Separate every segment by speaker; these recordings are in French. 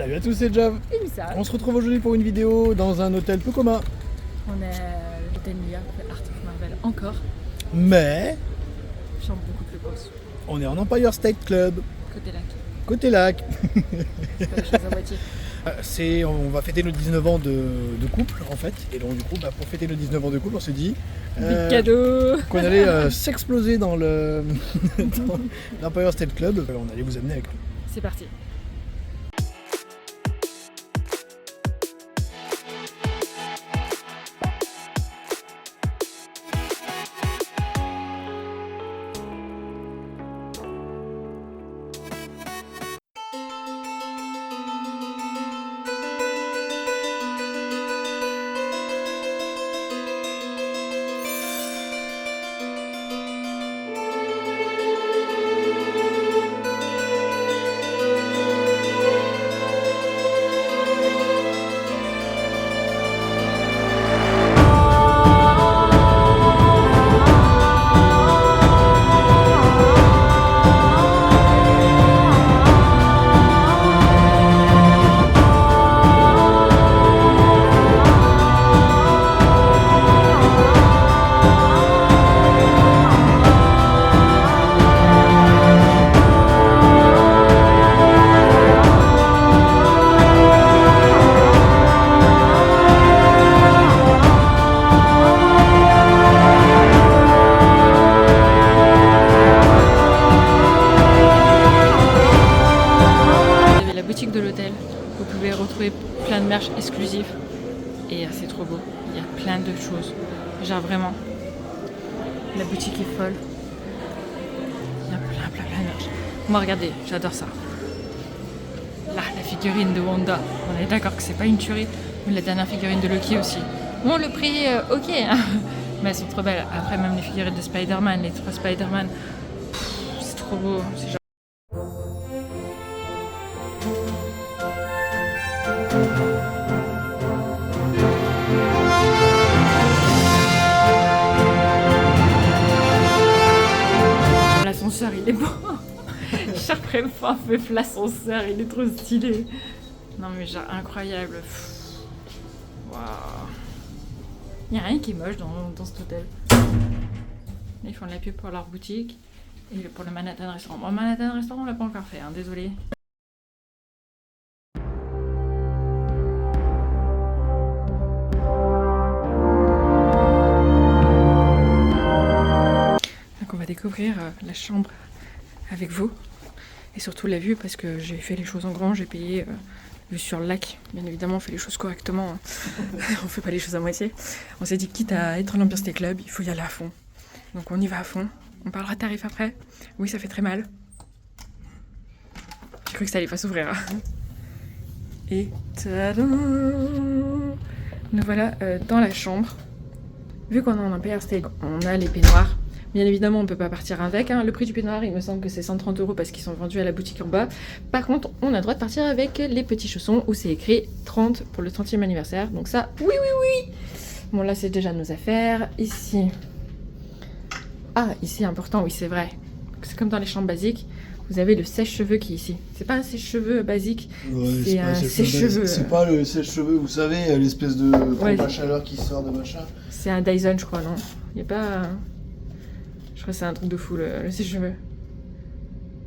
Speaker 1: Salut à tous, c'est Jav.
Speaker 2: Et ça,
Speaker 1: On se retrouve aujourd'hui pour une vidéo dans un hôtel peu commun.
Speaker 2: on est à l'hôtel New York, le Art of Marvel encore.
Speaker 1: Mais
Speaker 2: Chambre beaucoup plus grosse.
Speaker 1: on est en Empire State Club,
Speaker 2: Côté lac.
Speaker 1: côté lac.
Speaker 2: C'est pas la chose à moitié.
Speaker 1: On va fêter nos 19 ans de couple en fait. Et donc du coup, pour fêter nos 19 ans de couple, on s'est dit
Speaker 2: Big cadeau.
Speaker 1: qu'on allait s'exploser dans dans l'Empire State Club. On allait vous amener avec nous.
Speaker 2: C'est parti. De l'hôtel, vous pouvez retrouver plein de merch exclusif et c'est trop beau, il y a plein de choses, genre vraiment la boutique est folle, il y a plein de merch. Moi regardez, j'adore ça, là la figurine de Wanda, on est d'accord que c'est pas une tuerie, mais la dernière figurine de Loki aussi, bon le prix ok hein. Mais elles sont trop belles. Après même les figurines de Spider-Man, les 3 Spider-Man, c'est trop beau, c'est genre l'ascenseur il est beau. Chaque fois fait l'ascenseur il est trop stylé. Non mais genre incroyable. Waouh. Il n'y a rien qui est moche dans cet hôtel. Là, ils font de la pub pour leur boutique et pour le Manhattan Restaurant. Bon, le Manhattan Restaurant on l'a pas encore fait, hein, désolé. On va découvrir la chambre avec vous et surtout la vue parce que j'ai fait les choses en grand, j'ai payé vue sur le lac. Bien évidemment, on fait les choses correctement, on fait pas les choses à moitié. On s'est dit quitte à être l'Empire State Club, il faut y aller à fond. Donc on y va à fond. On parlera tarif après. Oui, ça fait très mal. J'ai cru que ça allait pas s'ouvrir. Et tadam, nous voilà dans la chambre. Vu qu'on est en Empire State, on a les peignoirs. Bien évidemment, on ne peut pas partir avec. Hein. Le prix du peignoir, il me semble que c'est 130 € parce qu'ils sont vendus à la boutique en bas. Par contre, on a le droit de partir avec les petits chaussons où c'est écrit 30 pour le 30e anniversaire. Donc ça, oui. Bon, là, c'est déjà nos affaires. Ici. Ah, ici, important, oui, c'est vrai. C'est comme dans les chambres basiques. Vous avez le sèche-cheveux qui est ici. C'est pas un sèche-cheveux basique,
Speaker 1: Ouais,
Speaker 2: c'est un sèche-cheveux.
Speaker 1: C'est pas le sèche-cheveux, vous savez, l'espèce de pompe à chaleur qui sort de machin.
Speaker 2: C'est un Dyson, je crois, non? Il n'y a pas... Je crois que c'est un truc de fou, le sèche-cheveux.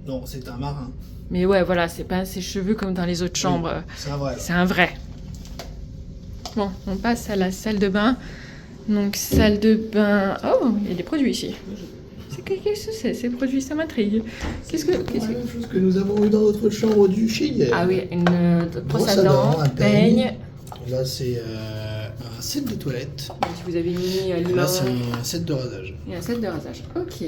Speaker 1: Non, c'est un marin.
Speaker 2: Mais ouais, voilà, c'est pas un sèche-cheveux comme dans les autres chambres.
Speaker 1: Oui, c'est un vrai.
Speaker 2: C'est un vrai. Bon, on passe à la salle de bain. Donc, salle de bain... Oh, il y a des produits ici. Qu'est-ce que c'est, ces produits? Ça m'intrigue. Qu'est-ce que...
Speaker 1: La même chose que nous avons eu dans notre chambre du chez hier.
Speaker 2: Ah oui, une brosse à dents, un peigne.
Speaker 1: Là, c'est un set de toilettes.
Speaker 2: Donc, vous avez mis
Speaker 1: Et là, c'est un set de rasage.
Speaker 2: Et un set de rasage, ok.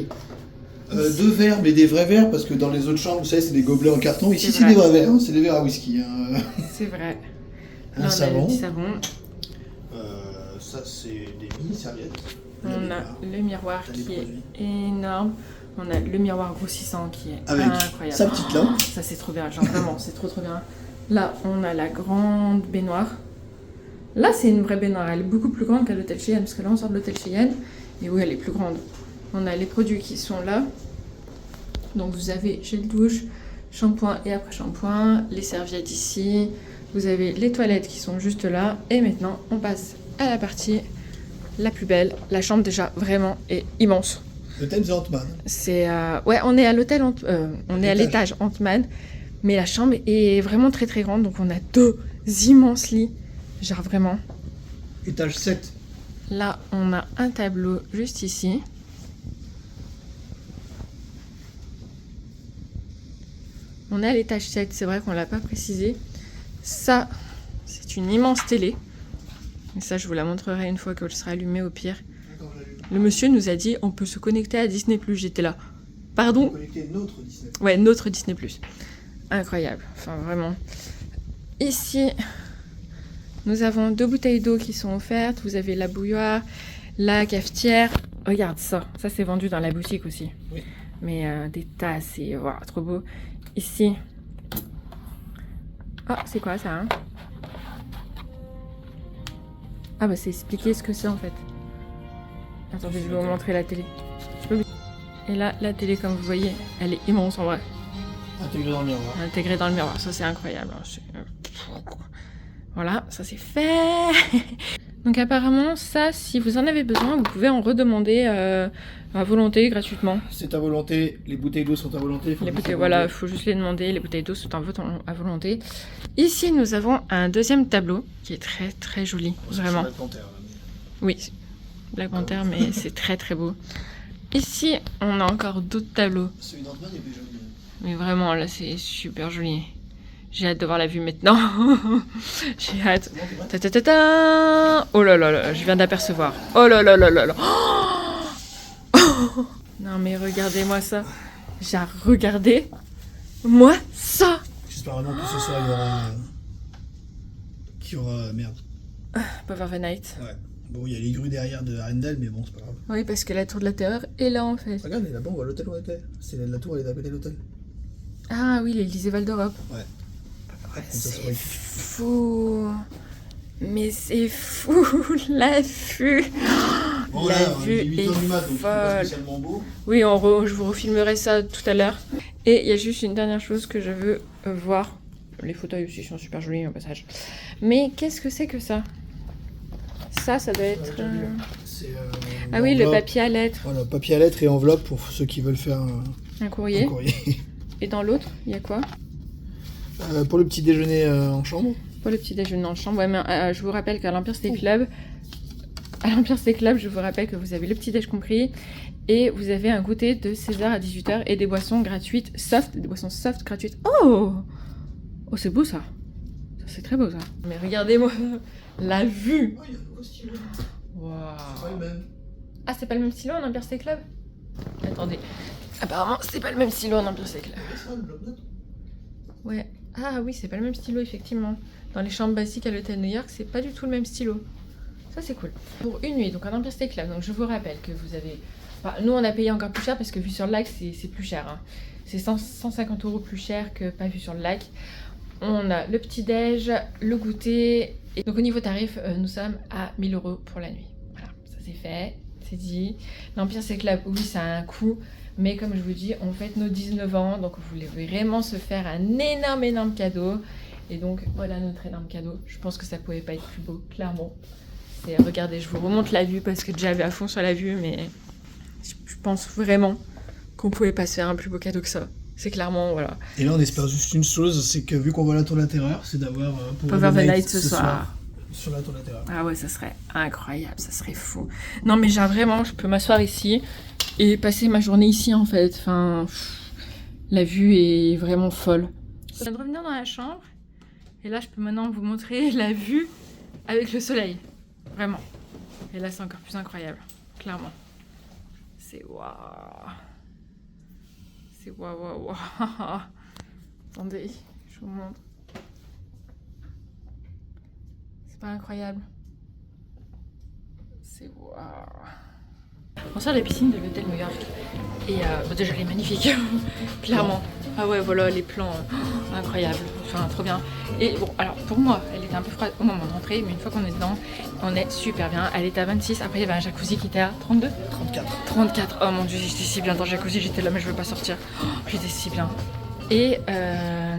Speaker 1: 2 verres, mais des vrais verres, parce que dans les autres chambres, vous savez, c'est des gobelets en carton. Ici, c'est des vrais verres, hein, c'est des verres à whisky. Hein.
Speaker 2: C'est vrai.
Speaker 1: Un savon.
Speaker 2: Le petit savon.
Speaker 1: Ça, c'est des mini-serviettes.
Speaker 2: On a le miroir qui est énorme. On a le miroir grossissant qui est
Speaker 1: avec
Speaker 2: incroyable.
Speaker 1: sa petite lampe.
Speaker 2: Ça, c'est trop bien, genre vraiment, c'est trop bien. Là, on a la grande baignoire. Là, c'est une vraie baignoire. Elle est beaucoup plus grande qu'à l'hôtel Cheyenne, parce que là, on sort de l'hôtel Cheyenne. Et oui, elle est plus grande. On a les produits qui sont là. Donc, vous avez gel douche, shampoing et après-shampoing, les serviettes ici, vous avez les toilettes qui sont juste là, et maintenant on passe à la partie la plus belle. La chambre déjà vraiment est immense.
Speaker 1: L'hôtel The Ant-Man.
Speaker 2: C'est ouais, on est à l'hôtel, on est à l'étage Ant-Man, mais la chambre est vraiment très très grande, donc on a 2 immenses lits, genre vraiment.
Speaker 1: Étage 7.
Speaker 2: Là, on a un tableau juste ici. On est à l'étage 7, c'est vrai qu'on ne l'a pas précisé. Ça, c'est une immense télé. Et ça, je vous la montrerai une fois qu'elle sera allumée au pire. Le monsieur nous a dit on peut se connecter à Disney+. J'étais là. Pardon ?
Speaker 1: Connecter notre Disney.
Speaker 2: Ouais, notre Disney+. Incroyable. Enfin, vraiment. Ici, nous avons 2 bouteilles d'eau qui sont offertes. Vous avez la bouilloire, la cafetière. Regarde ça. Ça, c'est vendu dans la boutique aussi.
Speaker 1: Oui.
Speaker 2: Mais des tasses, c'est wow, trop beau. Ici. Ah, c'est quoi ça, hein? Ah bah c'est expliquer ce que c'est en fait. Attendez, je vais vous montrer la télé. Et là, la télé, comme vous voyez, elle est immense en vrai.
Speaker 1: Intégré dans le miroir.
Speaker 2: Intégrée dans le miroir, ça c'est incroyable. Voilà, ça c'est fait. Donc apparemment, ça, si vous en avez besoin, vous pouvez en redemander à volonté, gratuitement.
Speaker 1: C'est à volonté, les bouteilles d'eau sont à volonté.
Speaker 2: Les bouteilles, voilà, il faut juste les demander. Les bouteilles d'eau sont à volonté. Ici, nous avons un deuxième tableau qui est très très joli, vraiment.
Speaker 1: Black Panther, là, mais...
Speaker 2: Oui, Black Panther, mais c'est très très beau. Ici, on a encore d'autres tableaux.
Speaker 1: Celui d'Ant-Man est plus joli.
Speaker 2: Mais vraiment, là, c'est super joli. J'ai hâte de voir la vue maintenant. J'ai hâte. Ta ta ta ta. Oh là là là, je viens d'apercevoir. Oh là là là là là. Oh non mais regardez-moi ça. J'ai regardé moi ça.
Speaker 1: J'espère vraiment que ce soir il y aura merde.
Speaker 2: Power the Night.
Speaker 1: Ouais. Bon, il y a les grues derrière de Arendelle, mais bon, c'est pas grave.
Speaker 2: Oui, parce que la tour de la terreur est là en fait.
Speaker 1: Regarde, là-bas, on voit l'hôtel où on était. C'est la tour, elle est à côté de l'hôtel.
Speaker 2: Ah oui, l'Élysée Val d'Europe.
Speaker 1: Ouais.
Speaker 2: C'est fou. Mais c'est fou la vue.
Speaker 1: Bon,
Speaker 2: la
Speaker 1: là,
Speaker 2: vue
Speaker 1: il est 8 heures du mat, donc c'est pas
Speaker 2: folle.
Speaker 1: spécialement beau.
Speaker 2: Oui, je vous refilmerai ça tout à l'heure. Et il y a juste une dernière chose que je veux voir. Les fauteuils aussi sont super jolis au passage. Mais qu'est-ce que c'est que ça? Ça doit être...
Speaker 1: C'est,
Speaker 2: ah oui, le
Speaker 1: enveloppe.
Speaker 2: papier à lettres.
Speaker 1: Voilà, papier à lettres et enveloppe pour ceux qui veulent faire
Speaker 2: Un courrier.
Speaker 1: un courrier.
Speaker 2: Et dans l'autre, il y a quoi?
Speaker 1: Pour le petit déjeuner en chambre.
Speaker 2: Pour le petit déjeuner en chambre. Ouais, mais je vous rappelle qu'à l'Empire State Club, je vous rappelle que vous avez le petit déj compris et vous avez un goûter de 16h à 18h et des boissons gratuites soft, gratuites. Oh, c'est beau ça. Ça c'est très beau ça. Mais regardez-moi la vue.
Speaker 1: Oh, il y a un nouveau stylo.
Speaker 2: Waouh.
Speaker 1: C'est pas le même.
Speaker 2: Ah, c'est pas le même stylo en Empire State Club? Attendez. Apparemment, c'est pas le même stylo en Empire State Club.
Speaker 1: C'est ça, le bloc-notes.
Speaker 2: Ouais. Ah oui, c'est pas le même stylo, effectivement. Dans les chambres basiques à l'hôtel New York, c'est pas du tout le même stylo. Ça, c'est cool. Pour une nuit, donc en Empire State Club, donc je vous rappelle que vous avez... Enfin, nous, on a payé encore plus cher parce que vue sur le lac, c'est plus cher. Hein. C'est 150 € plus cher que pas vue sur le lac. On a le petit-déj, le goûter. Et donc au niveau tarif, nous sommes à 1 000 € pour la nuit. Voilà, ça c'est fait, c'est dit. L'Empire State Club, oui, ça a un coût. Mais comme je vous dis, on fête nos 19 ans, donc vous voulez vraiment se faire un énorme cadeau. Et donc voilà notre énorme cadeau. Je pense que ça pouvait pas être plus beau, clairement. Et regardez, je vous remonte la vue parce que déjà j'avais à fond sur la vue, mais je pense vraiment qu'on pouvait pas se faire un plus beau cadeau que ça. C'est clairement, voilà.
Speaker 1: Et là, on espère juste une chose, c'est que vu qu'on voit la tour de la terreur, c'est d'avoir
Speaker 2: Power the Night ce soir.
Speaker 1: Sur la tour de la terreur.
Speaker 2: Ah ouais, ça serait incroyable, ça serait fou. Non mais genre vraiment, je peux m'asseoir ici et passer ma journée ici en fait. Enfin, la vue est vraiment folle. Je viens de revenir dans la chambre et là je peux maintenant vous montrer la vue avec le soleil. Vraiment. Et là c'est encore plus incroyable, clairement. C'est waouh. C'est waouh. Attendez, je vous montre. C'est pas incroyable. C'est waouh. On sort de la piscine de l'hôtel New York. Et déjà elle est magnifique, clairement. Ah ouais, voilà les plans incroyables. Enfin, trop bien. Et bon, alors pour moi, elle était un peu froide au moment de rentrer, mais une fois qu'on est dedans, on est super bien. Elle était à 26. Après, il y avait un jacuzzi qui était à 32.
Speaker 1: 34.
Speaker 2: 34. Oh mon dieu, j'étais si bien dans le jacuzzi. J'étais là, mais je veux pas sortir. Oh, j'étais si bien. Et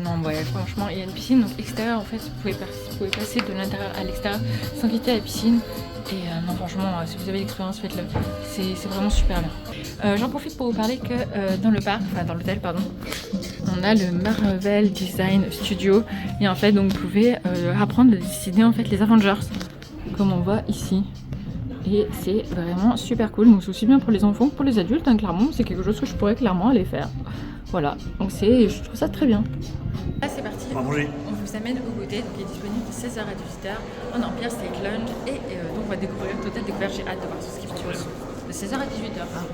Speaker 2: non, ouais, franchement, il y a une piscine donc extérieure en fait, vous pouvez passer de l'intérieur à l'extérieur sans quitter la piscine. Et non, franchement, si vous avez l'expérience, faites-le. C'est vraiment super bien. J'en profite pour vous parler que dans le parc, enfin dans l'hôtel, pardon, on a le Marvel Design Studio. Et en fait, donc vous pouvez apprendre à dessiner en fait les Avengers, comme on voit ici. Et c'est vraiment super cool. Donc c'est aussi bien pour les enfants que pour les adultes, hein, clairement. C'est quelque chose que je pourrais clairement aller faire. Voilà, donc je trouve ça très bien. Là c'est parti,
Speaker 3: On va manger.
Speaker 2: on vous amène au goûter, donc il est disponible de 16h à 18h en Empire Steak Lunch et donc on va découvrir Total Découverte, j'ai hâte de voir tout ce qu'ils proposent. De 16h à 18h, pardon.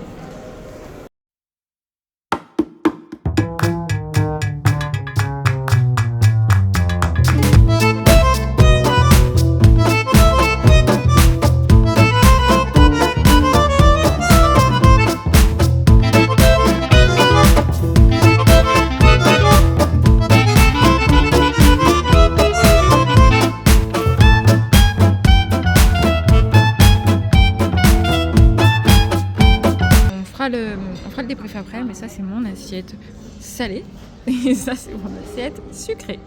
Speaker 2: On fera le débrief après, mais ça c'est mon assiette salée et ça c'est mon assiette sucrée.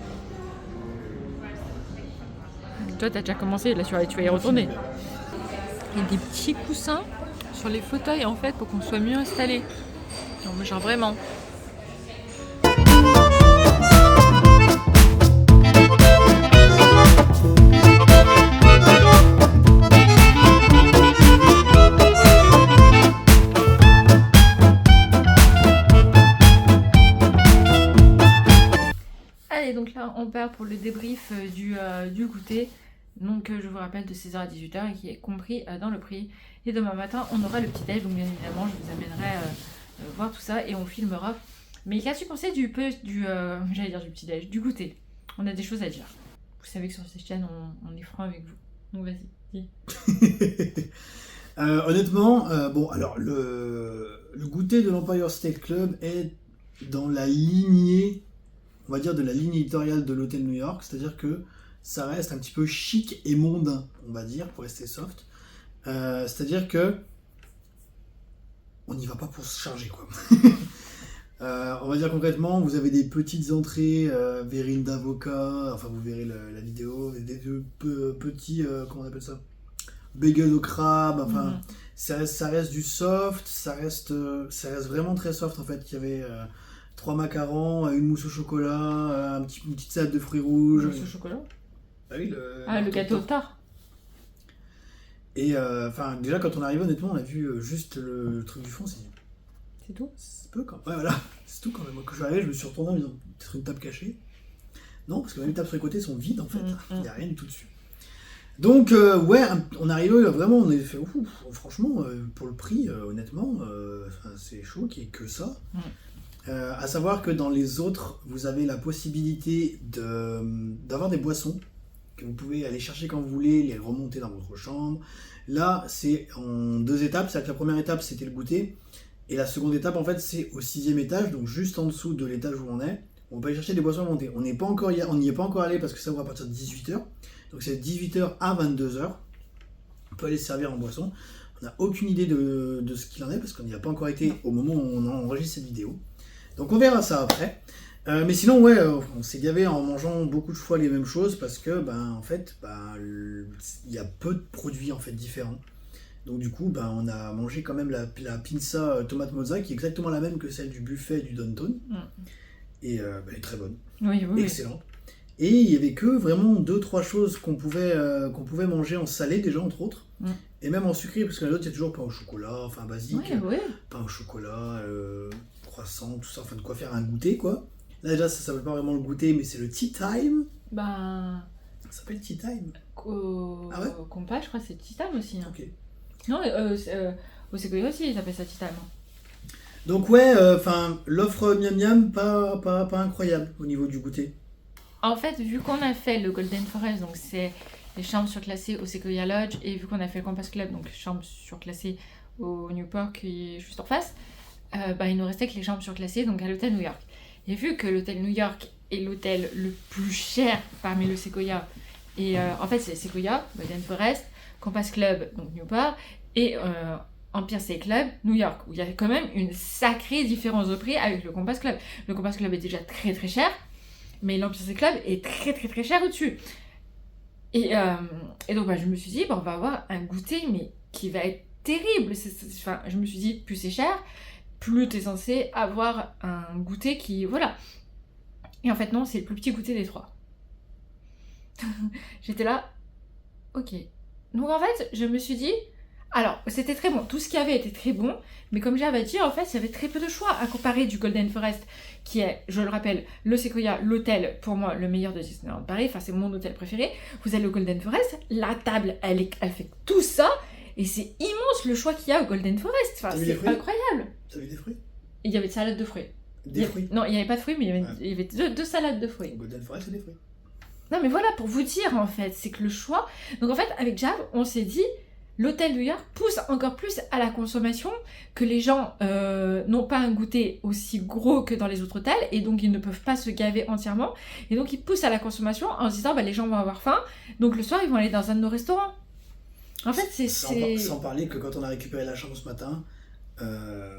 Speaker 2: Toi t'as déjà commencé, là tu vas y retourner. Il y a des petits coussins sur les fauteuils en fait pour qu'on soit mieux installé. Non mais genre vraiment. Allez, donc là on part pour le débrief du goûter. Donc je vous rappelle de 16h à 18h et qui est compris dans le prix. Et demain matin on aura le petit déj, donc bien évidemment je vous amènerai voir tout ça et on filmera. Mais qu'as-tu pensé du petit déj, du goûter? On a des choses à dire. Vous savez que sur cette chaîne on est franc avec vous. Donc vas-y, dis.
Speaker 1: Honnêtement, bon, alors le goûter de l'Empire State Club est dans la lignée, on va dire, de la ligne éditoriale de l'hôtel New York, c'est-à-dire que ça reste un petit peu chic et mondain, on va dire, pour rester soft. C'est-à-dire que on n'y va pas pour se charger, quoi. On va dire concrètement, vous avez des petites entrées verrines d'avocat, enfin vous verrez la vidéo, des petits, comment on appelle ça, bagel au crabe, enfin ça reste du soft, ça reste vraiment très soft en fait. Il y avait 3 macarons, une mousse au chocolat, une petite salade de fruits rouges.
Speaker 2: Mousse au chocolat?
Speaker 1: Ah oui,
Speaker 2: le gâteau tard.
Speaker 1: Et enfin déjà quand on est arrivé, honnêtement, on a vu juste le truc du fond,
Speaker 2: c'est tout.
Speaker 1: C'est peu quand même. Ouais, voilà, c'est tout quand même. Moi, quand je suis arrivé, je me suis retourné en me disant peut-être une table cachée. Non, parce que même les tables sur les côtés sont vides en fait. Il n'y a rien du tout dessus. Donc, ouais, on est arrivé vraiment, on a fait ouf, franchement, pour le prix, honnêtement, c'est chaud qu'il n'y ait que ça. À savoir que dans les autres, vous avez la possibilité d'avoir des boissons que vous pouvez aller chercher quand vous voulez, les remonter dans votre chambre. Là, c'est en 2 étapes. C'est-à-dire que la première étape, c'était le goûter. Et la seconde étape, en fait, c'est au 6e étage, donc juste en dessous de l'étage où on est. On peut aller chercher des boissons à monter. On n'y est pas encore allé parce que ça ouvre à partir de 18h. Donc c'est 18h à 22h. On peut aller se servir en boisson. On n'a aucune idée de ce qu'il en est parce qu'on n'y a pas encore été au moment où on enregistre cette vidéo. Donc on verra ça après. Mais sinon, ouais, on s'est gavé en mangeant beaucoup de fois les mêmes choses parce que, en fait, il y a peu de produits en fait différents. Donc du coup, on a mangé quand même la pizza tomate mozza qui est exactement la même que celle du buffet du Downtown. Et elle est très bonne.
Speaker 2: Oui.
Speaker 1: Excellente. Et il y avait que vraiment 2-3 choses qu'on pouvait manger en salé déjà, entre autres. Et même en sucré, parce que l'autre, il y a toujours pain au chocolat, enfin basique. Pain au chocolat, croissant, tout ça, enfin de quoi faire un goûter, quoi. Là déjà, ça s'appelle pas vraiment le goûter, mais c'est le tea time. Ça s'appelle tea time.
Speaker 2: Ah ouais, compas, je crois que c'est tea time aussi. Hein.
Speaker 1: Ok.
Speaker 2: Non, au Sequoia aussi, ils appellent ça tea time.
Speaker 1: Donc ouais, l'offre miam miam, pas incroyable au niveau du goûter.
Speaker 2: En fait, vu qu'on a fait le Golden Forest, donc c'est les chambres surclassées au Sequoia Lodge, et vu qu'on a fait le Compass Club, donc chambres surclassées au Newport qui est juste en face, il nous restait que les chambres surclassées donc à l'hôtel New York. Et vu que l'hôtel New York est l'hôtel le plus cher parmi le Sequoia, et en fait c'est Sequoia, Golden Forest, Compass Club, donc Newport, et Empire State Club, New York, où il y a quand même une sacrée différence de prix avec le Compass Club. Le Compass Club est déjà très très cher, mais l'Empire State Club est très très très cher au-dessus. Et donc je me suis dit, on va avoir un goûter, mais qui va être terrible. Enfin, je me suis dit, plus c'est cher, plus t'es censé avoir un goûter qui... Voilà. Et en fait, non, c'est le plus petit goûter des 3. J'étais là, ok. Donc en fait, je me suis dit, alors, c'était très bon. Tout ce qu'il y avait était très bon, mais comme j'avais dit, en fait, il y avait très peu de choix à comparer du Golden Forest, qui est, je le rappelle, le Sequoia, l'hôtel, pour moi, le meilleur de Disneyland Paris, enfin, c'est mon hôtel préféré. Vous avez le Golden Forest, la table, elle fait tout ça, et c'est immense le choix qu'il y a au Golden Forest. Enfin, c'est incroyable.
Speaker 1: T'as vu des fruits?
Speaker 2: Il y avait de salade de fruits.
Speaker 1: Des fruits?
Speaker 2: Non, il n'y avait pas de fruits, mais il y avait deux salades de fruits.
Speaker 1: Au Golden Forest, c'est des fruits.
Speaker 2: Non, mais voilà, pour vous dire, en fait, c'est que le choix... Donc, en fait, avec Jav, on s'est dit, l'hôtel New York pousse encore plus à la consommation, que les gens n'ont pas un goûter aussi gros que dans les autres hôtels, et donc ils ne peuvent pas se gaver entièrement. Et donc, ils poussent à la consommation en se disant, les gens vont avoir faim, donc le soir, ils vont aller dans un de nos restaurants. En fait, c'est...
Speaker 1: Sans parler que quand on a récupéré la chambre ce matin...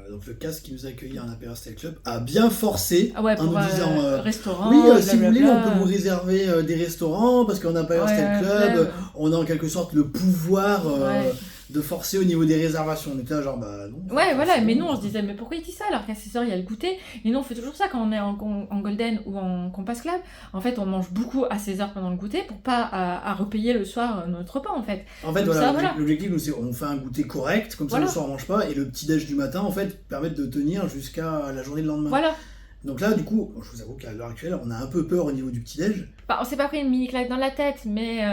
Speaker 1: donc le casque qui nous a accueillis en Imperial State Club a bien forcé
Speaker 2: en nous
Speaker 1: disant
Speaker 2: restaurant,
Speaker 1: oui, si vous voulez on peut vous réserver des restaurants parce qu'en Imperial State Club on a en quelque sorte le pouvoir de forcer au niveau des réservations. On était là genre non.
Speaker 2: Ouais voilà, mais nous on se disait mais pourquoi il dit ça alors qu'à 6h il y a le goûter. Et nous on fait toujours ça quand on est en Golden ou en Compass Club. En fait on mange beaucoup à 16h pendant le goûter pour pas à repayer le soir notre repas en fait.
Speaker 1: En fait l'objectif nous c'est on fait un goûter correct, comme ça le soir on mange pas, et le petit déj du matin en fait permet de tenir jusqu'à la journée de lendemain.
Speaker 2: Voilà.
Speaker 1: Donc là du coup je vous avoue qu'à l'heure actuelle on a un peu peur au niveau du petit déj.
Speaker 2: On s'est pas pris une mini claque dans la tête, mais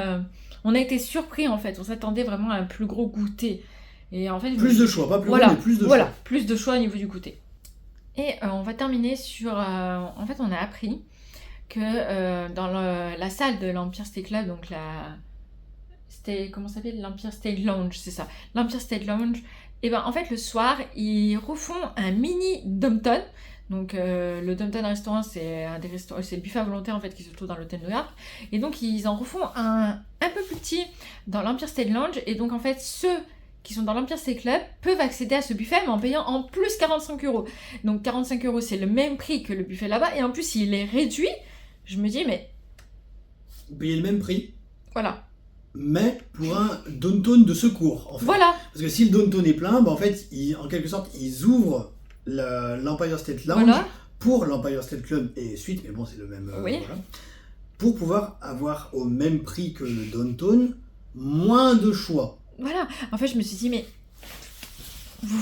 Speaker 2: on a été surpris en fait. On s'attendait vraiment à un plus gros goûter. Et en fait,
Speaker 1: plus de choix, pas plus gros, mais plus de choix.
Speaker 2: Voilà, plus de choix au niveau du goûter. Et on va terminer sur... en fait, on a appris que dans la salle de l'Empire State Club, donc comment ça s'appelle? L'Empire State Lounge, c'est ça. L'Empire State Lounge. Et en fait, le soir, ils refont un mini Dumpton. Donc le Dumpton restaurant, c'est un des restaurants, c'est le buffet à volonté en fait qui se trouve dans l'hôtel New York. Et donc ils en refont un peu plus petit dans l'Empire State Lounge. Et donc en fait ceux qui sont dans l'Empire State Club peuvent accéder à ce buffet mais en payant en plus 45€. Donc 45€ c'est le même prix que le buffet là-bas et en plus il est réduit. Je me dis mais...
Speaker 1: Vous payez le même prix.
Speaker 2: Voilà.
Speaker 1: Mais pour un downtown de secours en fait.
Speaker 2: Voilà.
Speaker 1: Parce que si le downtown est plein, en fait en quelque sorte ils ouvrent l'Empire State Lounge pour l'Empire State Club et suite, mais bon c'est le même
Speaker 2: oui.
Speaker 1: Voilà, pour pouvoir avoir au même prix que le downtown moins de choix.
Speaker 2: Voilà, en fait je me suis dit mais vous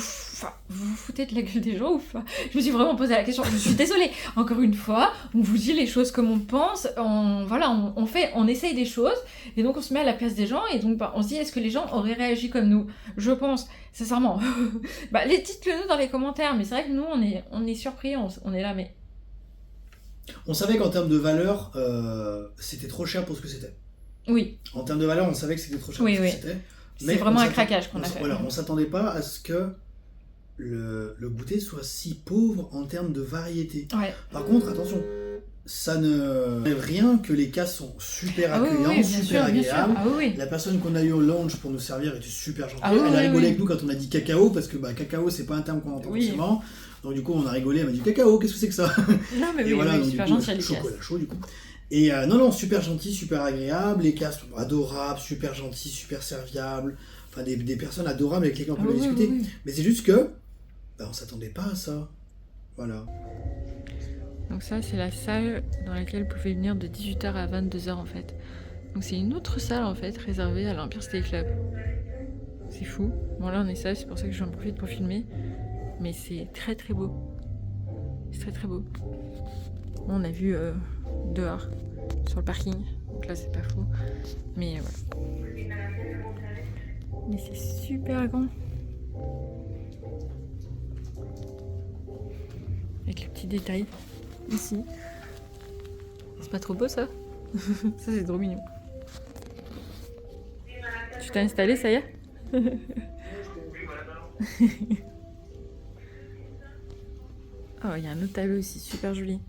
Speaker 2: vous foutez de la gueule des gens ou pas? Je me suis vraiment posé la question, je suis désolée, encore une fois, on vous dit les choses comme on pense, on essaye des choses, et donc on se met à la place des gens, et donc on se dit est-ce que les gens auraient réagi comme nous? Je pense, sincèrement, dites-le nous dans les commentaires, mais c'est vrai que nous on est surpris, on est là, mais...
Speaker 1: On savait qu'en termes de valeur, c'était trop cher pour ce que c'était.
Speaker 2: Oui.
Speaker 1: En termes de valeur, on savait que c'était trop cher pour ce que c'était.
Speaker 2: C'est vraiment un craquage qu'on a fait.
Speaker 1: Voilà, on s'attendait pas à ce que le goûter soit si pauvre en termes de variété.
Speaker 2: Ouais.
Speaker 1: Par contre, attention, ça ne rêve rien que les casses sont super accueillants, super agréables. La personne qu'on a eu au lounge pour nous servir était super gentille. Elle a rigolé avec nous quand on a dit cacao, parce que cacao c'est pas un terme qu'on entend forcément. Donc du coup on a rigolé, elle m'a dit cacao, qu'est-ce que c'est que ça?
Speaker 2: Non mais oui, voilà, super gentil.
Speaker 1: Chocolat chaud du coup. Et non, super gentil, super agréable, les castes adorables, super gentils, super serviables, enfin des personnes adorables avec lesquelles on peut discuter. Oui. Mais c'est juste que on s'attendait pas à ça. Voilà.
Speaker 2: Donc ça c'est la salle dans laquelle vous pouvez venir de 18h à 22h en fait. Donc c'est une autre salle en fait réservée à l'Empire State Club. C'est fou. Bon là on est seul, c'est pour ça que j'en profite pour filmer. Mais c'est très très beau. C'est très très beau. On a vu dehors, sur le parking. Donc là c'est pas fou. Mais voilà. Mais c'est super grand. Avec les petits détails ici. C'est pas trop beau ça? Ça c'est trop mignon. Tu t'es installé, ça y est? Oh, il y a un autre tableau ici, super joli.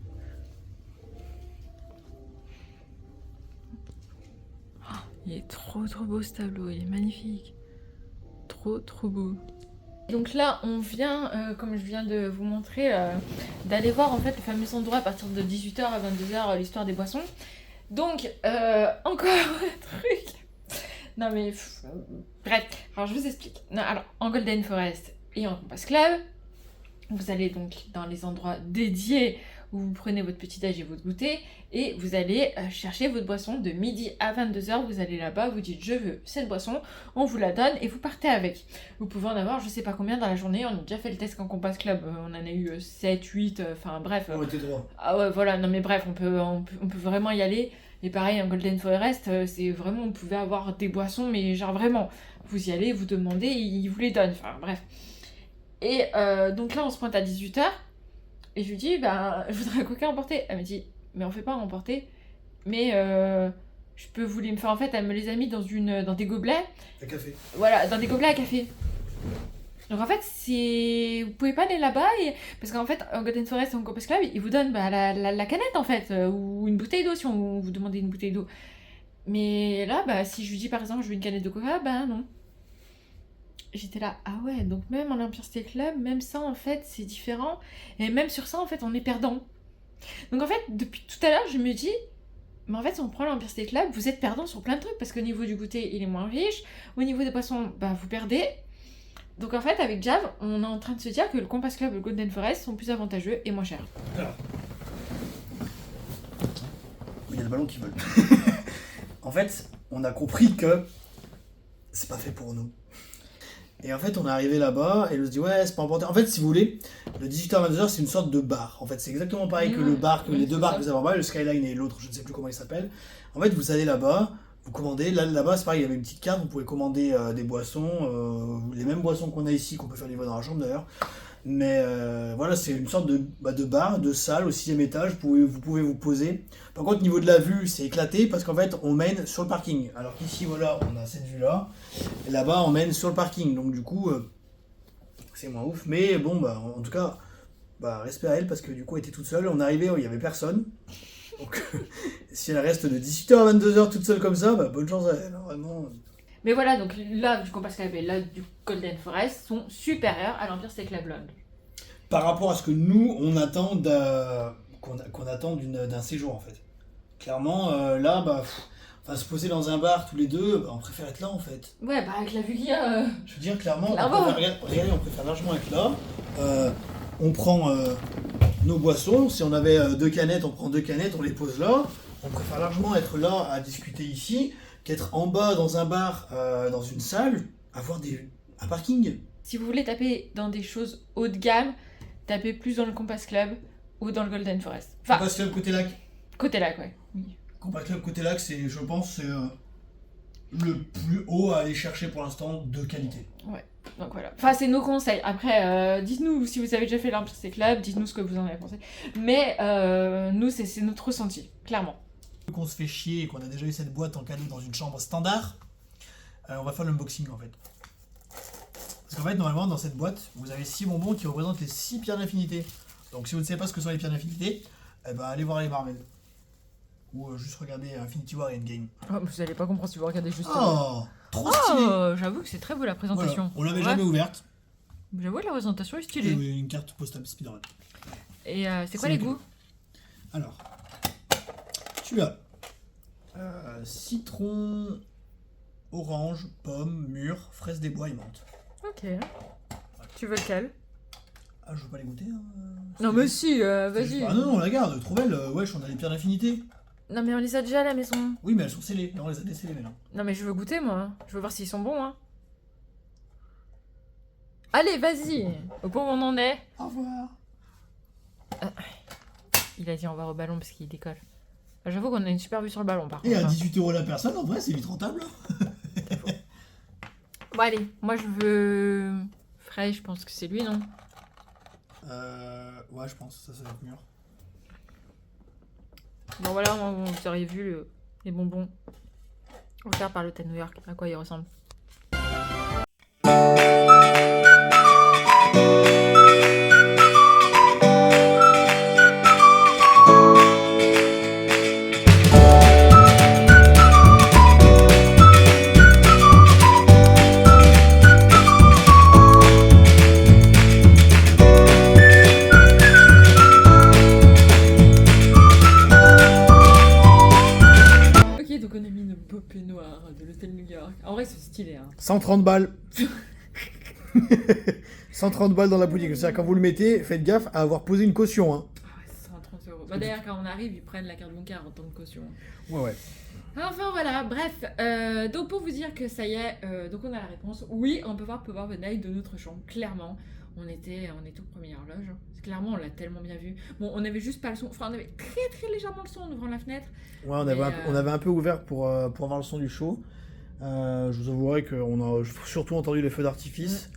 Speaker 2: Oh, il est trop beau ce tableau, il est magnifique. Trop beau. Donc là, on vient, comme je viens de vous montrer, d'aller voir en fait le fameux endroit à partir de 18h à 22h, l'histoire des boissons. Donc, encore un truc. Non mais, bref, alors je vous explique. Non, alors, en Golden Forest et en Compass Club, vous allez donc dans les endroits dédiés où vous prenez votre petit-déj et votre goûter et vous allez chercher votre boisson de midi à 22h. Vous allez là-bas, vous dites je veux cette boisson, on vous la donne et vous partez avec. Vous pouvez en avoir je sais pas combien dans la journée. On a déjà fait le test en Compass Club, on en a eu 7, 8, enfin bref.
Speaker 1: On était droit.
Speaker 2: Ah ouais, voilà, non mais bref, on peut vraiment y aller. Et pareil, en Golden Forest, c'est vraiment, on pouvait avoir des boissons, mais genre vraiment, vous y allez, vous demandez, ils vous les donnent, enfin bref. Et donc là, on se pointe à 18h, et je lui dis, bah, je voudrais un coca emporté. Elle me dit, mais on fait pas emporter, mais je peux vous les me faire, en fait, elle me les a mis dans des gobelets.
Speaker 1: À café.
Speaker 2: Voilà, dans des gobelets à café. Donc en fait, vous pouvez pas aller là-bas, parce qu'en fait, en Golden Forest et en Compass Club, ils vous donnent la canette en fait, ou une bouteille d'eau si on vous demandez une bouteille d'eau. Mais là, bah, si je lui dis par exemple, je veux une canette de coca, bah non. J'étais là, ah ouais, donc même en Empire State Club, même ça en fait, c'est différent. Et même sur ça, en fait, on est perdant. Donc en fait, depuis tout à l'heure, je me dis, mais en fait, si on prend l'Empire State Club, vous êtes perdant sur plein de trucs, parce qu'au niveau du goûter, il est moins riche. Au niveau des poissons, bah, vous perdez. Donc en fait, avec Jav, on est en train de se dire que le Compass Club et le Golden Forest sont plus avantageux et moins chers.
Speaker 1: Alors. Il y a des ballons qui volent. En fait, on a compris que c'est pas fait pour nous. Et en fait, on est arrivé là-bas et on se dit ouais, c'est pas important. En fait, si vous voulez, le 18h à 22h, c'est une sorte de bar. En fait, c'est exactement pareil que le bar, que les deux bars que vous avez en bas, le Skyline et l'autre, je ne sais plus comment il s'appelle. En fait, vous allez là-bas, vous commandez. Là-bas, c'est pareil, il y avait une petite carte, vous pouvez commander des boissons, les mêmes boissons qu'on a ici, qu'on peut faire livrer dans la chambre d'ailleurs. Mais voilà, c'est une sorte de bar, de salle au 6e étage, vous pouvez vous poser. Par contre, niveau de la vue, c'est éclaté parce qu'en fait, on mène sur le parking. Alors qu'ici, voilà, on a cette vue-là, et là-bas, on mène sur le parking. Donc du coup, c'est moins ouf. Mais bon, bah, en tout cas, bah, respect à elle parce que du coup, elle était toute seule. On est arrivé, il n'y avait personne. Donc si elle reste de 18h à 22h toute seule comme ça, bah, bonne chance à elle, hein, vraiment.
Speaker 2: Mais voilà, donc là, du Compass Club et là, du Golden Forest sont supérieurs à l'Empire State Club Londres.
Speaker 1: Par rapport à ce que nous, on attend qu'on attend d'un séjour, en fait. Clairement, là, bah, enfin, se poser dans un bar tous les deux, bah, on préfère être là, en fait.
Speaker 2: Ouais, bah avec la vue qu'il y a...
Speaker 1: Je veux dire, clairement, on préfère largement être là. On prend nos boissons. Si on avait 2 canettes, on prend 2 canettes, on les pose là. On préfère largement être là à discuter ici qu'être en bas dans un bar, dans une salle, avoir un parking.
Speaker 2: Si vous voulez taper dans des choses haut de gamme, tapez plus dans le Compass Club ou dans le Golden Forest.
Speaker 1: Enfin, Compass Club côté lac.
Speaker 2: Côté lac, ouais. Oui.
Speaker 1: Compass Club côté lac, c'est, je pense, le plus haut à aller chercher pour l'instant de qualité.
Speaker 2: Ouais, donc voilà. Enfin, c'est nos conseils. Après, dites-nous si vous avez déjà fait l'Empire State Club, dites-nous ce que vous en avez pensé. Mais nous, c'est notre ressenti, clairement.
Speaker 1: Qu'on se fait chier et qu'on a déjà eu cette boîte en cadeau dans une chambre standard, on va faire l'unboxing en fait. Parce qu'en fait, normalement, dans cette boîte, vous avez 6 bonbons qui représentent les 6 pierres d'infinité. Donc si vous ne savez pas ce que sont les pierres d'infinité, eh ben, allez voir les Marvel. Ou juste regarder Infinity War et Endgame.
Speaker 2: Oh, vous allez pas comprendre si vous regardez juste.
Speaker 1: Oh, trop stylé.
Speaker 2: J'avoue que c'est très beau la présentation.
Speaker 1: Voilà. On l'avait jamais ouverte.
Speaker 2: J'avoue que la présentation est stylée.
Speaker 1: Et une carte postale Spider-Man.
Speaker 2: Et c'est quoi les goûts?
Speaker 1: Alors, tu as citron, orange, pomme, mûre, fraise des bois et menthe.
Speaker 2: Ok. Tu veux lequel?
Speaker 1: Ah, je veux pas les goûter.
Speaker 2: Non, mais si, vas-y.
Speaker 1: Ah non, on la garde, trop belle. Wesh, on a les pierres d'infinité.
Speaker 2: Non, mais on les a déjà à la maison.
Speaker 1: Oui, mais elles sont scellées. Non, on les a décellées maintenant.
Speaker 2: Non, mais je veux goûter, moi. Je veux voir s'ils sont bons, hein. Allez, vas-y. Au point où on en est.
Speaker 1: Au revoir.
Speaker 2: Il a dit au revoir au ballon parce qu'il décolle. J'avoue qu'on a une super vue sur le ballon, par contre.
Speaker 1: Et à 18€ la personne, en vrai, c'est vite rentable.
Speaker 2: Bon, allez, moi je veux. Frey, je pense que c'est lui, non?
Speaker 1: Ouais, je pense, ça va être mûr.
Speaker 2: Bon, voilà, vous auriez vu les bonbons offerts par l'hôtel New York, à quoi ils ressemblent. donc on a mis nos beaux peignoirs de l'hôtel New York. En vrai, c'est stylé, hein.
Speaker 1: 130 balles. 130 balles dans la boutique. C'est-à-dire quand vous le mettez, faites gaffe à avoir posé une caution. Hein.
Speaker 2: Ah ouais, 130 euros. Bah d'ailleurs, quand on arrive, ils prennent la carte bancaire en tant que caution.
Speaker 1: Ouais.
Speaker 2: Enfin voilà, bref. Donc pour vous dire que ça y est, donc on a la réponse. Oui, on peut voir Power of the Night de notre chambre, clairement. On était aux premières loges. Clairement, on l'a tellement bien vu. Bon, on avait juste pas le son. Enfin, on avait très très légèrement le son en ouvrant la fenêtre.
Speaker 1: Ouais, on avait un peu ouvert pour avoir le son du show. Je vous avouerai qu'on a surtout entendu les feux d'artifice.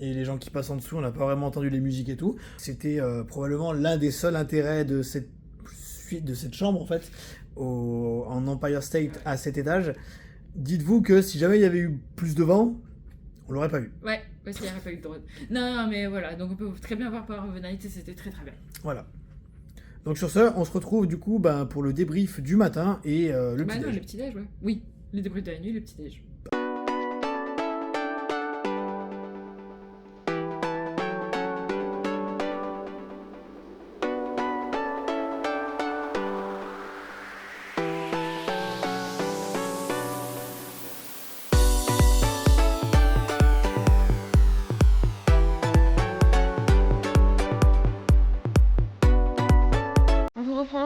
Speaker 1: Et les gens qui passent en dessous, on n'a pas vraiment entendu les musiques et tout. C'était probablement l'un des seuls intérêts de cette suite, de cette chambre en fait, en Empire State à cet étage. Dites-vous que si jamais il y avait eu plus de vent, on l'aurait pas vu.
Speaker 2: Ouais, parce qu'il n'y aurait pas eu de drone. Non, mais voilà, donc on peut très bien voir Power of the Night et c'était très très bien.
Speaker 1: Voilà. Donc sur ce, on se retrouve du coup pour le débrief du matin et le petit-déj.
Speaker 2: Non, le petit-déj, ouais. Oui, le débrief de la nuit, le petit-déj.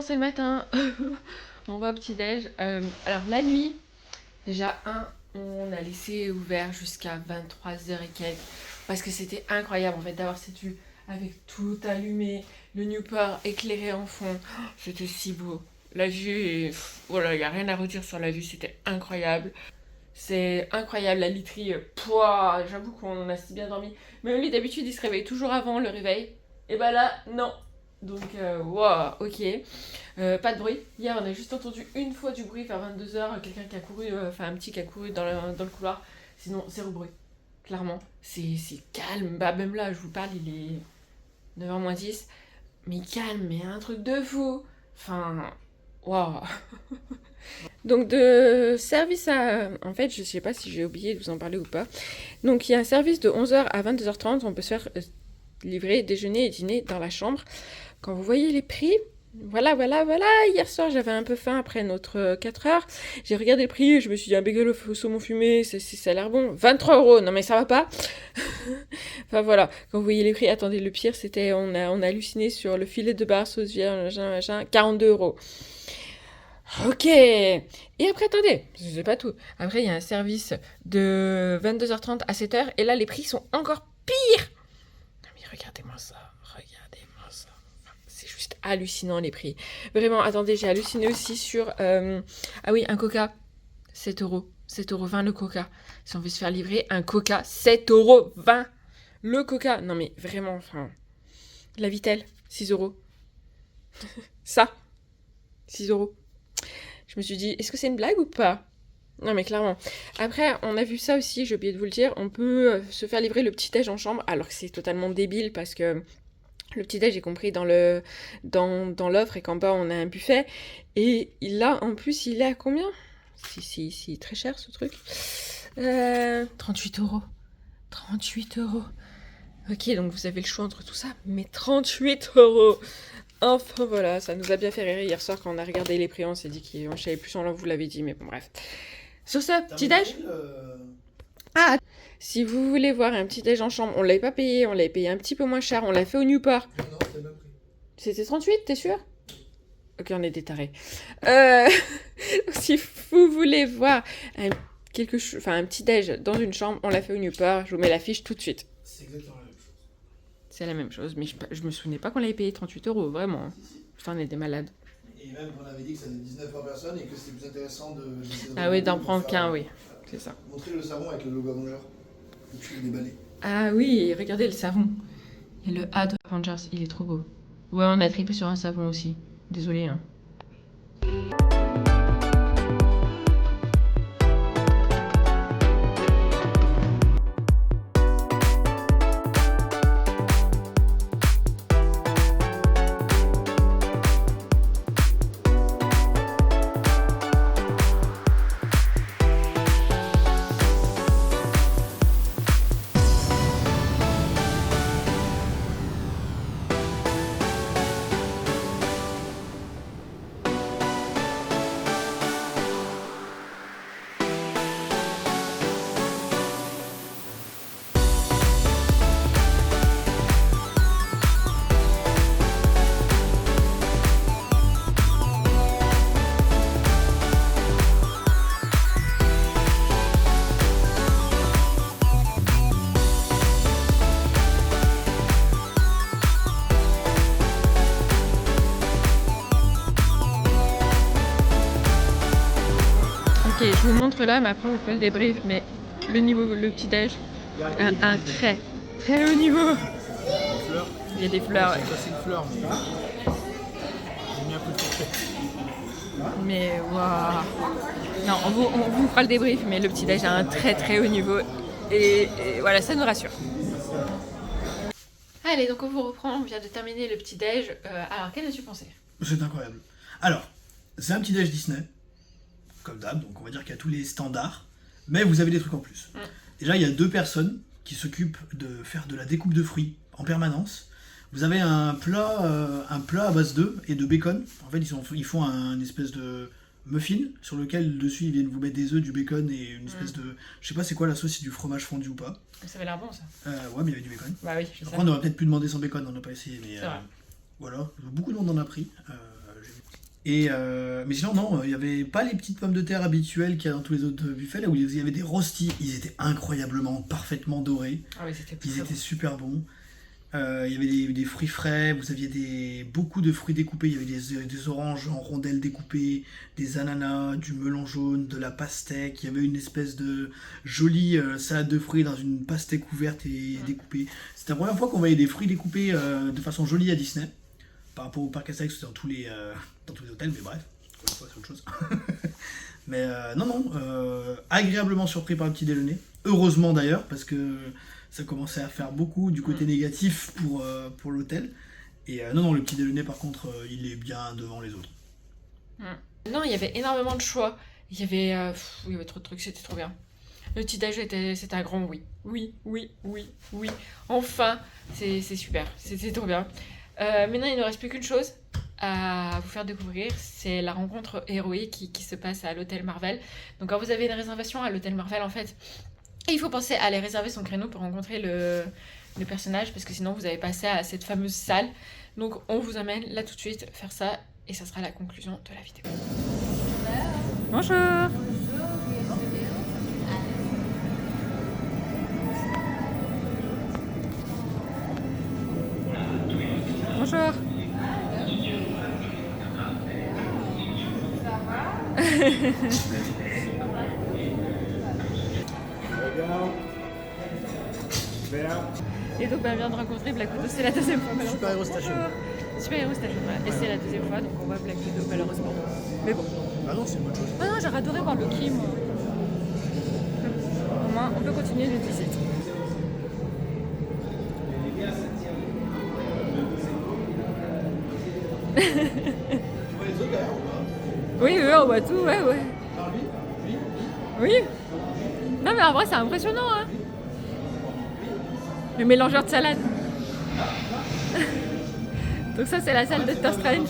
Speaker 2: C'est le matin, on va au petit-déj. Alors la nuit, déjà on a laissé ouvert jusqu'à 23h et quelques parce que c'était incroyable en fait d'avoir cette vue avec tout allumé, le Newport éclairé en fond. Oh, c'était si beau. La vue, voilà, il n'y a rien à redire sur la vue, c'était incroyable. C'est incroyable, la literie, j'avoue qu'on a si bien dormi. Même lui d'habitude il se réveille toujours avant le réveil. Et bah là, non. Donc, wow, ok. Pas de bruit. Hier, on a juste entendu une fois du bruit vers 22h. Quelqu'un qui a couru, un petit qui a couru dans le couloir. Sinon, zéro bruit. Clairement, c'est calme. Bah, même là, je vous parle, il est 9h moins 10. Mais calme, mais un truc de fou. Enfin, waouh. Donc, de service à. En fait, je sais pas si j'ai oublié de vous en parler ou pas. Donc, il y a un service de 11h à 22h30. On peut se faire livrer déjeuner et dîner dans la chambre. Quand vous voyez les prix, voilà. Hier soir, j'avais un peu faim après notre 4 heures. J'ai regardé le prix et je me suis dit, un bagel au saumon fumé, ça a l'air bon. 23 €, non mais ça va pas. Enfin voilà, quand vous voyez les prix, attendez, le pire, c'était, on a halluciné sur le filet de bar, sauce viande, machin, 42 €. Ok. Et après, attendez, je sais pas tout. Après, il y a un service de 22h30 à 7h et là, les prix sont encore pires. Non mais regardez-moi ça. C'est juste hallucinant les prix. Vraiment, attendez, j'ai halluciné aussi sur... Ah oui, un coca, 7 €. 7,20 € le coca. Si on veut se faire livrer un coca, 7,20 € le coca. Non mais vraiment, enfin... La Vitelle, 6 €. Ça, 6 €. Je me suis dit, est-ce que c'est une blague ou pas ? Non mais clairement. Après, on a vu ça aussi, j'ai oublié de vous le dire, on peut se faire livrer le petit-déj en chambre, alors que c'est totalement débile parce que le petit-déj est compris dans l'offre et qu'en bas on a un buffet. Et là, en plus, il est à combien ? Si, très cher ce truc. 38 €. 38 €. Ok, donc vous avez le choix entre tout ça, mais 38 €. Enfin voilà, ça nous a bien fait rire hier soir quand on a regardé les prix, on s'est dit qu'on savait plus, on vous l'avait dit, mais bon bref. Sur ce, petit-déj. Ah, si vous voulez voir un petit-déj en chambre, on l'avait pas payé, on l'avait payé un petit peu moins cher, on l'a fait au Newport.
Speaker 1: Non, c'était le même prix.
Speaker 2: C'était 38, t'es sûr ? Ok, on est des tarés. Si vous voulez voir un petit-déj dans une chambre, on l'a fait au Newport, je vous mets la fiche tout de suite.
Speaker 1: C'est exactement la même chose.
Speaker 2: C'est la même chose, mais je me souvenais pas qu'on l'avait payé 38 €, vraiment. Enfin, on est des malades.
Speaker 1: Et même qu'on avait dit que ça faisait 19 par personne et que c'était plus intéressant de...
Speaker 2: Ah oui, d'en prendre qu'un, oui. C'est ça.
Speaker 1: Montrer le savon avec le logo Avengers. Et puis le déballer.
Speaker 2: Ah oui, regardez le savon. Et le A de Avengers, il est trop beau. Ouais, on a trippé sur un savon aussi. Désolée, hein. Ok, je vous montre là, mais après vous faites le débrief, mais le niveau, le petit-déj, un très haut niveau. Il y a des fleurs, ouais.
Speaker 1: C'est une fleur, mais j'ai mis un peu de forfait.
Speaker 2: Mais waouh. Non, on vous fera le débrief, mais le petit-déj a un très haut niveau. Et voilà, ça nous rassure. Allez, donc on vous reprend, on vient de terminer le petit-déj. Alors, qu'en as-tu pensé?
Speaker 1: C'est incroyable. Alors, c'est un petit-déj Disney, comme d'hab, donc on va dire qu'il y a tous les standards, mais vous avez des trucs en plus. Déjà, il y a 2 personnes qui s'occupent de faire de la découpe de fruits en permanence. Vous avez un plat à base d'œufs et de bacon. En fait, ils font un espèce de muffin sur lequel dessus ils viennent vous mettre des œufs, du bacon et une espèce de... Je sais pas c'est quoi la sauce, si du fromage fondu ou pas.
Speaker 2: Ça avait l'air bon ça.
Speaker 1: Ouais, mais il y avait du bacon.
Speaker 2: Bah oui, je sais.
Speaker 1: Après, on aurait peut-être pu demander sans bacon, on n'a pas essayé, mais
Speaker 2: vrai.
Speaker 1: voilà, beaucoup de monde en a pris. Mais sinon, non, il n'y avait pas les petites pommes de terre habituelles qu'il y a dans tous les autres buffets, là où il y avait des rostis, ils étaient incroyablement, parfaitement dorés.
Speaker 2: Ah oui, c'était
Speaker 1: Ils étaient super bons. Il y avait des fruits frais, vous aviez beaucoup de fruits découpés, il y avait des oranges en rondelles découpées, des ananas, du melon jaune, de la pastèque, il y avait une espèce de jolie salade de fruits dans une pastèque ouverte et découpée. C'était la première fois qu'on voyait des fruits découpés de façon jolie à Disney, par rapport au parc Astérix, c'était dans tous les hôtels, mais bref, c'est autre chose. Mais non, agréablement surpris par le petit déjeuner, heureusement d'ailleurs, parce que ça commençait à faire beaucoup du côté négatif pour l'hôtel. Et non, le petit déjeuner par contre, il est bien devant les autres.
Speaker 2: Non, il y avait énormément de choix. Il y avait trop de trucs, c'était trop bien. Le petit déj c'était un grand oui. Oui. Enfin, c'est super, c'était trop bien. Maintenant, il ne reste plus qu'une chose à vous faire découvrir, c'est la rencontre héroïque qui se passe à l'hôtel Marvel. Donc quand vous avez une réservation à l'hôtel Marvel, en fait, il faut penser à aller réserver son créneau pour rencontrer le personnage, parce que sinon vous avez passé à cette fameuse salle. Donc on vous amène là tout de suite faire ça, et ça sera la conclusion de la vidéo. Bonjour. Bonjour. Et donc on vient de rencontrer Black Widow, c'est la deuxième fois malheureusement.
Speaker 1: Super Hero Station.
Speaker 2: Super Hero Station, ouais. Et c'est la deuxième fois, donc on voit Black Widow malheureusement. Mais bon.
Speaker 1: Ah non, c'est une bonne chose.
Speaker 2: Ah non, j'aurais adoré voir Loki, moi. Au moins, on peut continuer notre visite. Oui, on voit tout, ouais. Oui. Non, mais en vrai, c'est impressionnant, hein. Le mélangeur de salade. Donc ça, c'est la salle de Doctor Strange.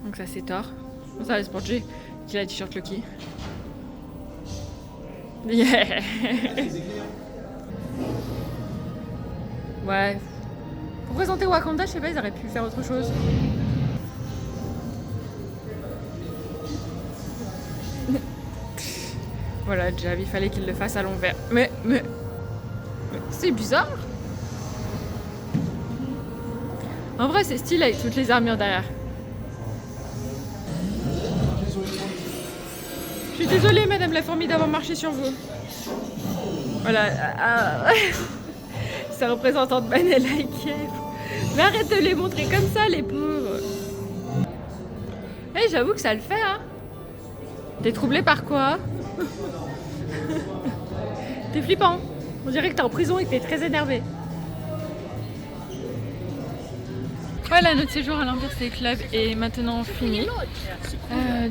Speaker 2: Donc ça, c'est Thor. Ça, c'est pour Jay qui a le t-shirt Loki. Yeah. Ouais. Pour présenter Wakanda, je sais pas, ils auraient pu faire autre chose. Voilà, Jav, il fallait qu'il le fasse à l'envers. Mais c'est bizarre. En vrai, c'est stylé avec toutes les armures derrière. Je suis désolée, madame la fourmi, d'avoir marché sur vous. Voilà. Ça représente Manella et Kiev. Mais arrête de les montrer comme ça, les pauvres. Eh, j'avoue que ça le fait, hein. T'es troublé par quoi? T'es flippant. On dirait que t'es en prison et que t'es très énervé. Voilà, notre séjour à l'Empire State Club est maintenant fini.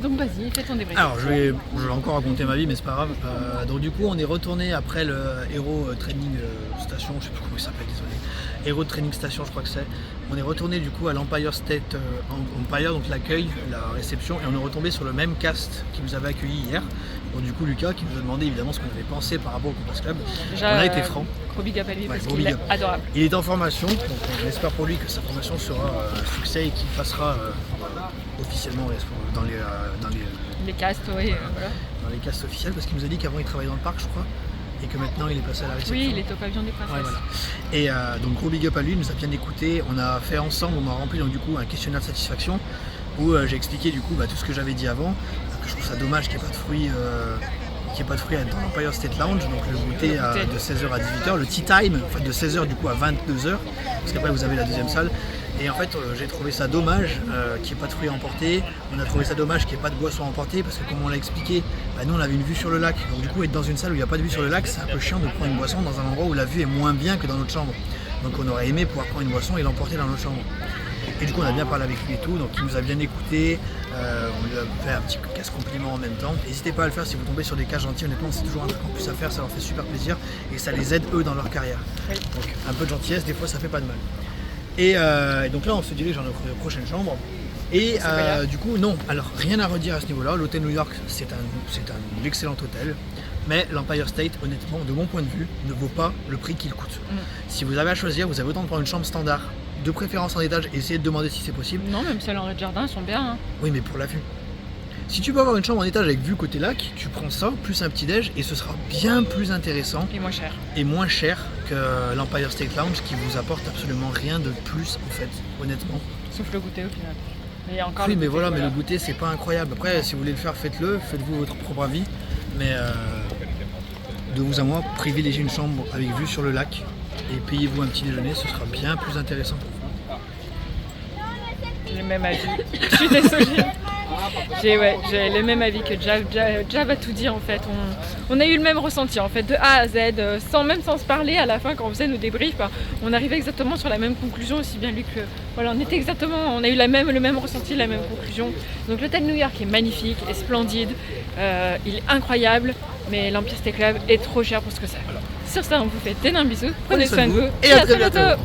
Speaker 2: Donc vas-y, fais ton débrief.
Speaker 1: Alors je vais encore raconter ma vie, mais c'est pas grave. Donc du coup on est retourné après le Hero Training Station, je sais plus comment il s'appelle, désolé. Hero Training Station, je crois que c'est. On est retourné du coup à l'Empire State Empire, donc l'accueil, la réception, et on est retombé sur le même cast qui nous avait accueillis hier. Donc du coup Lucas qui nous a demandé évidemment ce qu'on avait pensé par rapport au Compass Club.
Speaker 2: Déjà,
Speaker 1: on a été franc.
Speaker 2: Gros big up à lui,
Speaker 1: Ouais,
Speaker 2: parce qu'il est adorable.
Speaker 1: Il est en formation, donc on espère pour lui que sa formation sera un succès et qu'il passera officiellement dans les
Speaker 2: Les castes, oui, voilà.
Speaker 1: dans les castes officiels, parce qu'il nous a dit qu'avant il travaillait dans le parc, je crois. et que maintenant il est passé à la réception.
Speaker 2: Oui, il est au pavillon des princesses.
Speaker 1: Ouais, voilà. Et donc gros big up à lui, il nous a bien écouté. On a fait ensemble, on a rempli donc du coup un questionnaire de satisfaction où j'ai expliqué du coup tout ce que j'avais dit avant, que je trouve ça dommage qu'il n'y ait pas de fruits. Qu'il n'y ait pas de fruits dans l'Empire State Lounge, donc le goûter de 16h à 18h, le tea time, en fait de 16h du coup à 22h, parce qu'après vous avez la deuxième salle. Et en fait j'ai trouvé ça dommage qu'il n'y ait pas de fruits à emporter, on a trouvé ça dommage qu'il n'y ait pas de boissons à emporter, parce que comme on l'a expliqué, nous on avait une vue sur le lac, donc du coup être dans une salle où il n'y a pas de vue sur le lac, c'est un peu chiant de prendre une boisson dans un endroit où la vue est moins bien que dans notre chambre. Donc on aurait aimé pouvoir prendre une boisson et l'emporter dans notre chambre. Et du coup on a bien parlé avec lui et tout, donc il nous a bien écouté, on lui a fait un petit casse compliment en même temps. N'hésitez pas à le faire si vous tombez sur des cas gentils, honnêtement c'est toujours un truc en plus à faire, ça leur fait super plaisir et ça les aide eux dans leur carrière.
Speaker 2: Oui.
Speaker 1: Donc un peu de gentillesse, des fois ça fait pas de mal. Et donc là on se dirige dans notre prochaine chambre. Et du coup non, alors rien à redire à ce niveau-là, l'hôtel New York c'est un excellent hôtel. Mais l'Empire State, honnêtement, de mon point de vue, ne vaut pas le prix qu'il coûte. Si vous avez à choisir, vous avez autant de prendre une chambre standard, de préférence en étage, et essayer de demander si c'est possible.
Speaker 2: Non, même celles en rez-de-jardin, elles sont bien. Hein.
Speaker 1: Oui, mais pour la vue. Si tu peux avoir une chambre en étage avec vue côté lac, tu prends ça, plus un petit-déj, et ce sera bien plus intéressant.
Speaker 2: Et moins cher.
Speaker 1: Et moins cher que l'Empire State Lounge, qui vous apporte absolument rien de plus, en fait, honnêtement.
Speaker 2: Sauf le goûter au final. Mais encore
Speaker 1: oui, mais voilà, mais le goûter, c'est pas incroyable. Après, si vous voulez le faire, faites-le, faites-vous votre propre avis. Mais de vous à moi, privilégiez une chambre avec vue sur le lac et payez-vous un petit déjeuner, ce sera bien plus intéressant pour vous.
Speaker 2: J'ai le même avis. Je suis désolée. J'ai le même avis que Jav a tout dit en fait. On a eu le même ressenti en fait, de A à Z, même sans se parler à la fin quand on faisait nos débriefs. On arrivait exactement sur la même conclusion, aussi bien lui que... Voilà, on a eu le même ressenti, la même conclusion. Donc l'hôtel New York est magnifique, est splendide, il est incroyable, mais l'Empire State Club est trop cher pour ce que c'est. Sur ça, on vous fait d'énormes bisous, prenez soin de vous
Speaker 1: et à très bientôt.